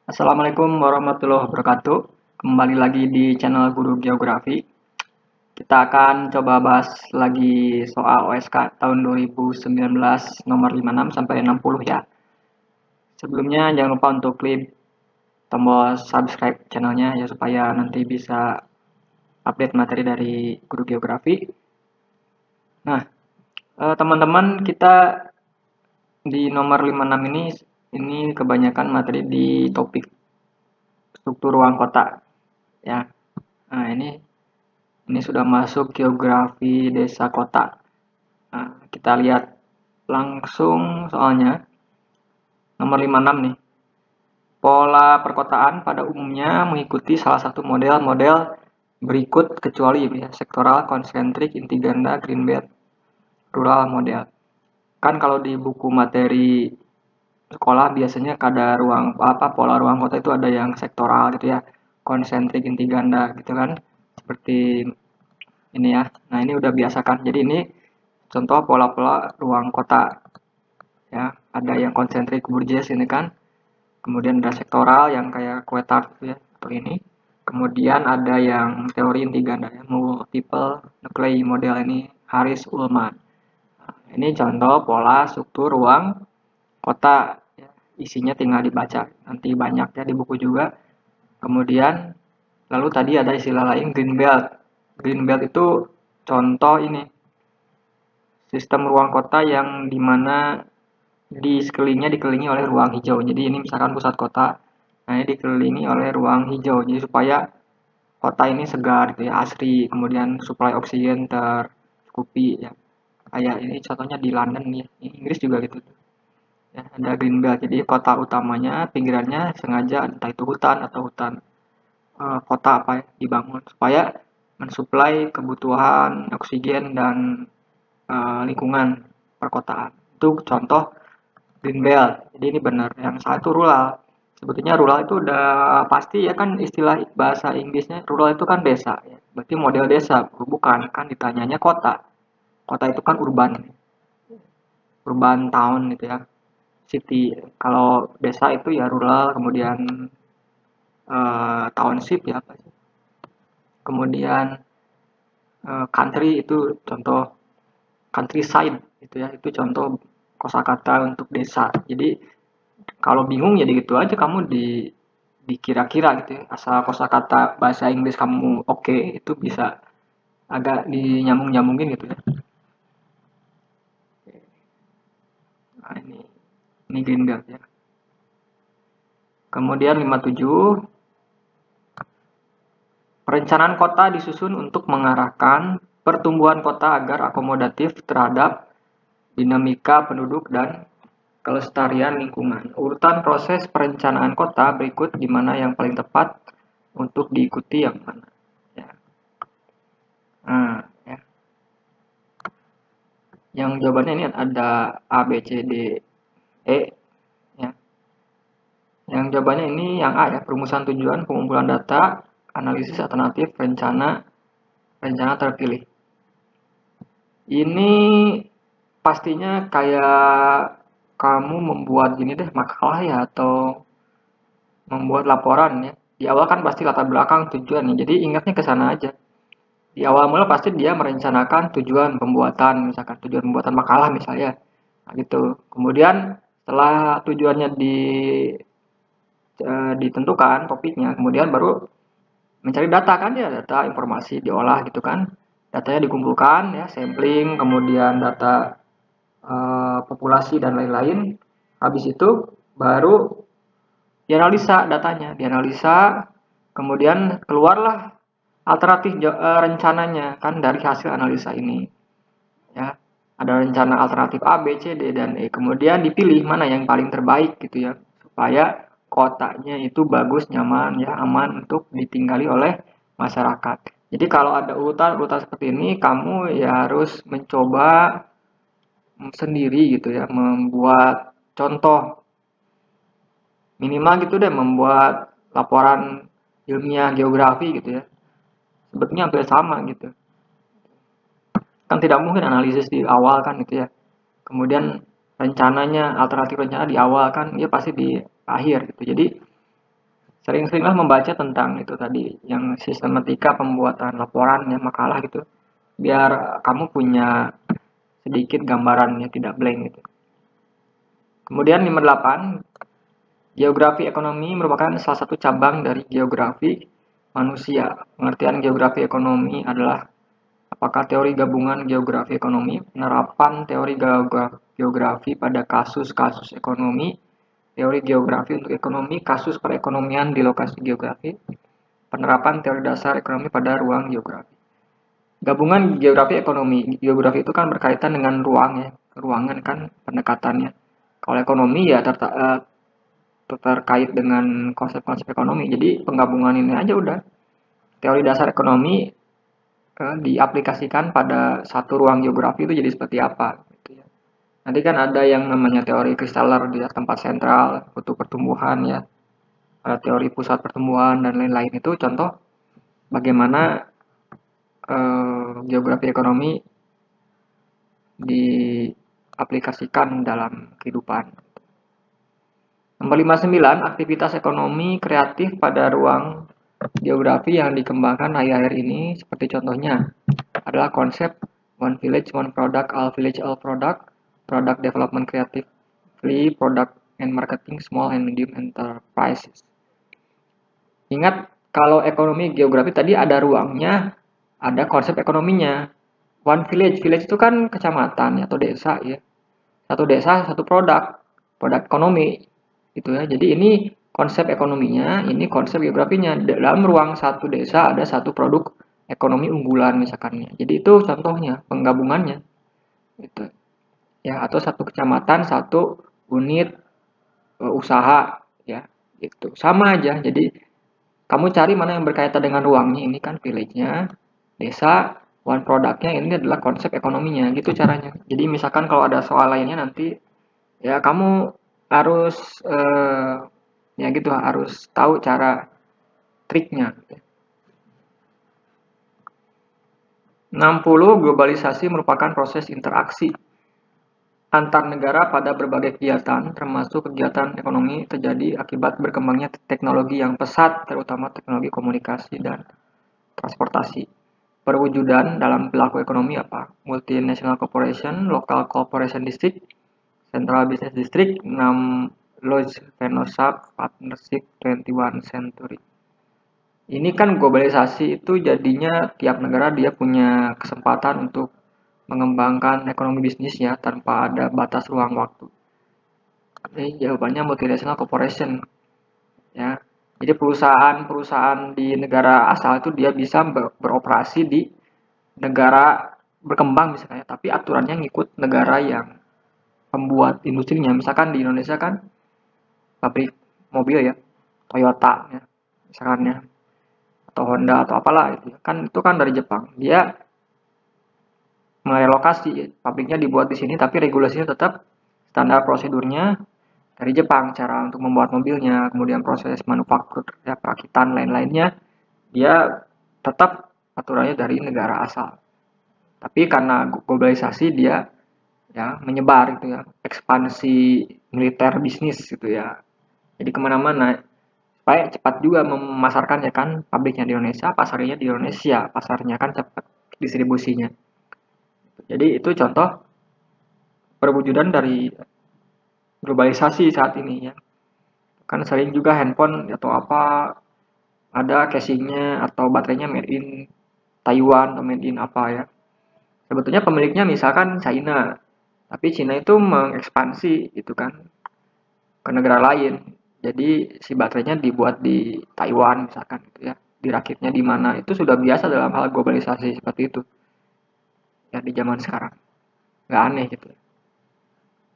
Assalamualaikum warahmatullahi wabarakatuh. Kembali lagi di channel Guru Geografi. Kita akan coba bahas lagi soal OSK tahun 2019 nomor 56 sampai 60 ya. Sebelumnya jangan lupa untuk klik tombol subscribe channelnya ya supaya nanti bisa update materi dari Guru Geografi. Nah, teman-teman kita di nomor 56 ini kebanyakan materi di topik struktur ruang kota ya. Nah, ini sudah masuk geografi desa kota. Nah, kita lihat langsung soalnya. Nomor 56 nih. Pola perkotaan pada umumnya mengikuti salah satu model-model berikut kecuali ya, sektoral, konsentrik, inti ganda, green belt, rural model. Kan kalau di buku materi sekolah biasanya ada pola ruang kota itu ada yang sektoral gitu ya, konsentrik, inti ganda gitu kan. Seperti ini ya. Nah, ini udah biasa kan. Jadi ini contoh pola-pola ruang kota ya. Ada yang konsentrik Burgess ini kan. Kemudian ada sektoral yang kayak Quetard ya, atau ini. Kemudian ada yang teori inti ganda ya, multiple nuclei model ini Harris Ullman. Nah, ini contoh pola struktur ruang kota ya. Isinya tinggal dibaca. Nanti banyak ya di buku juga. Kemudian lalu tadi ada istilah lain green belt. Green belt itu contoh ini sistem ruang kota yang dimana di sekelilingnya dikelilingi oleh ruang hijau. Jadi ini misalkan pusat kota, nah ini dikelilingi oleh ruang hijau. Jadi supaya kota ini segar, gitu ya, asri. Kemudian suplai oksigen tercukupi ya. Kayak ini contohnya di London nih, di Inggris juga gitu. Ya, ada green belt. Jadi kota utamanya, pinggirannya sengaja entah itu hutan atau hutan kota apa ya, dibangun supaya mensuplai kebutuhan oksigen dan lingkungan perkotaan. Itu contoh green belt. Jadi ini benar. Yang satu rural. Sebetulnya rural itu udah pasti ya kan istilah bahasa Inggrisnya rural itu kan desa. Ya. Berarti model desa. Bukan kan ditanyanya kota. Kota itu kan urban. Urban town gitu ya. City. Kalau desa itu ya rural. Kemudian township ya apa sih. Kemudian country itu contoh countryside itu ya. Itu contoh kosakata untuk desa. Jadi kalau bingung ya gitu aja kamu dikira-kira gitu ya. Asal kosakata bahasa Inggris kamu oke, itu bisa agak dinyambung-nyambungin gitu ya. Nah, ini green belt ya. Kemudian 57, perencanaan kota disusun untuk mengarahkan pertumbuhan kota agar akomodatif terhadap dinamika penduduk dan kelestarian lingkungan. Urutan proses perencanaan kota berikut di mana yang paling tepat untuk diikuti yang mana. Ya. Nah, ya. Yang jawabannya ini ada A, B, C, D, E. Ya. Yang jawabannya ini yang A ya, perumusan tujuan, pengumpulan data, analisis alternatif, rencana terpilih. Ini pastinya kayak kamu membuat gini deh makalah ya atau membuat laporan ya. Di awal kan pasti latar belakang tujuan nih. Jadi ingatnya ke sana aja. Di awal mula pasti dia merencanakan tujuan pembuatan, misalkan tujuan pembuatan makalah misalnya. Nah, gitu. Kemudian setelah tujuannya ditentukan topiknya, kemudian baru mencari data kan ya, data informasi diolah gitu kan. Datanya dikumpulkan ya, sampling, kemudian data populasi dan lain-lain. Habis itu baru dianalisa datanya, dianalisa, kemudian keluarlah alternatif rencananya kan dari hasil analisa ini. Ya, ada rencana alternatif A, B, C, D, dan E. Kemudian dipilih mana yang paling terbaik gitu ya, supaya kotanya itu bagus, nyaman, ya aman untuk ditinggali oleh masyarakat. Jadi kalau ada urutan-urutan seperti ini, kamu ya harus mencoba sendiri gitu ya, membuat contoh minimal gitu deh, membuat laporan ilmiah geografi gitu ya. Sebetulnya hampir sama gitu. Kan tidak mungkin analisis di awal kan gitu ya. Kemudian rencananya alternatif rencana di awal kan ya pasti di akhir gitu. Jadi sering-seringlah membaca tentang itu tadi, yang sistematika pembuatan laporan ya, makalah gitu, biar kamu punya sedikit gambaran ya, tidak blank gitu. Kemudian 58, geografi ekonomi merupakan salah satu cabang dari geografi manusia. Pengertian geografi ekonomi adalah apakah teori gabungan geografi ekonomi, penerapan teori geografi pada kasus-kasus ekonomi, teori geografi untuk ekonomi, kasus perekonomian di lokasi geografi, penerapan teori dasar ekonomi pada ruang geografi. Gabungan geografi ekonomi. Geografi itu kan berkaitan dengan ruang ya, ruangan kan pendekatannya. Kalau ekonomi ya terkait dengan konsep-konsep ekonomi. Jadi penggabungan ini aja udah. Teori dasar ekonomi diaplikasikan pada satu ruang geografi itu jadi seperti apa gitu ya. Nanti kan ada yang namanya teori kristaller di tempat sentral, butuh pertumbuhan ya. Ada teori pusat pertumbuhan dan lain-lain itu contoh bagaimana geografi ekonomi diaplikasikan dalam kehidupan. Nomor 59, aktivitas ekonomi kreatif pada ruang geografi yang dikembangkan akhir-akhir ini seperti contohnya adalah konsep One Village, One Product, All Village, All Product, Product Development Creatively, Product and Marketing, Small and Medium Enterprises. Ingat, kalau ekonomi geografi tadi ada ruangnya, ada konsep ekonominya. One Village, Village itu kan kecamatan atau desa ya. Satu desa, satu produk, produk ekonomi gitu ya. Jadi ini konsep ekonominya, ini konsep geografinya. Dalam ruang satu desa ada satu produk ekonomi unggulan misalkan. Jadi itu contohnya penggabungannya gitu. Ya, atau satu kecamatan, satu unit usaha ya gitu. Sama aja. Jadi kamu cari mana yang berkaitan dengan ruangnya, ini kan village-nya, desa, one product-nya, ini adalah konsep ekonominya, gitu caranya. Jadi misalkan kalau ada soal lainnya nanti, ya kamu harus, ya gitu, harus tahu cara triknya. 60, globalisasi merupakan proses interaksi antar negara pada berbagai kegiatan, termasuk kegiatan ekonomi terjadi akibat berkembangnya teknologi yang pesat, terutama teknologi komunikasi dan transportasi. Perwujudan dalam pelaku ekonomi apa? Multinational corporation, local corporation district, central business district, 6 Lodge Venosap Partnership 21 Century. Ini kan globalisasi itu jadinya tiap negara dia punya kesempatan untuk mengembangkan ekonomi bisnisnya tanpa ada batas ruang waktu. Jadi jawabannya multinational corporation ya. Jadi perusahaan-perusahaan di negara asal itu dia bisa beroperasi di negara berkembang misalnya, tapi aturannya ngikut negara yang pembuat industrinya. Misalkan di Indonesia kan pabrik mobil ya, Toyota ya, misalkan ya, atau Honda atau apalah itu. Kan itu kan dari Jepang. Dia merelokasi pabriknya dibuat di sini, tapi regulasinya tetap standar prosedurnya dari Jepang, cara untuk membuat mobilnya, kemudian proses manufaktur, ya, perakitan lain-lainnya, dia tetap aturannya dari negara asal. Tapi karena globalisasi dia ya menyebar gitu ya, ekspansi militer bisnis gitu ya. Jadi kemana-mana supaya cepat juga memasarkan ya kan, pabriknya di Indonesia, pasarnya di Indonesia, pasarnya kan cepat distribusinya. Jadi itu contoh perwujudan dari globalisasi saat ini ya. Kan sering juga handphone atau apa ada casingnya atau baterainya made in Taiwan atau made in apa ya. Sebetulnya pemiliknya misalkan China, tapi China itu mengekspansi gitu kan ke negara lain. Jadi si baterainya dibuat di Taiwan misalkan gitu ya. Dirakitnya di mana itu sudah biasa dalam hal globalisasi seperti itu. Ya di zaman sekarang. Nggak aneh gitu.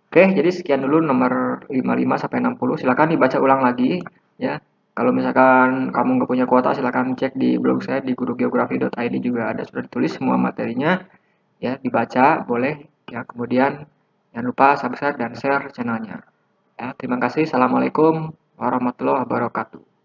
Oke, jadi sekian dulu nomor 55 sampai 60. Silakan dibaca ulang lagi ya. Kalau misalkan kamu nggak punya kuota, silakan cek di blog saya di gurugeografi.id juga ada sudah ditulis semua materinya ya, dibaca boleh ya. Kemudian jangan lupa subscribe dan share channelnya. Ya, terima kasih. Assalamualaikum warahmatullahi wabarakatuh.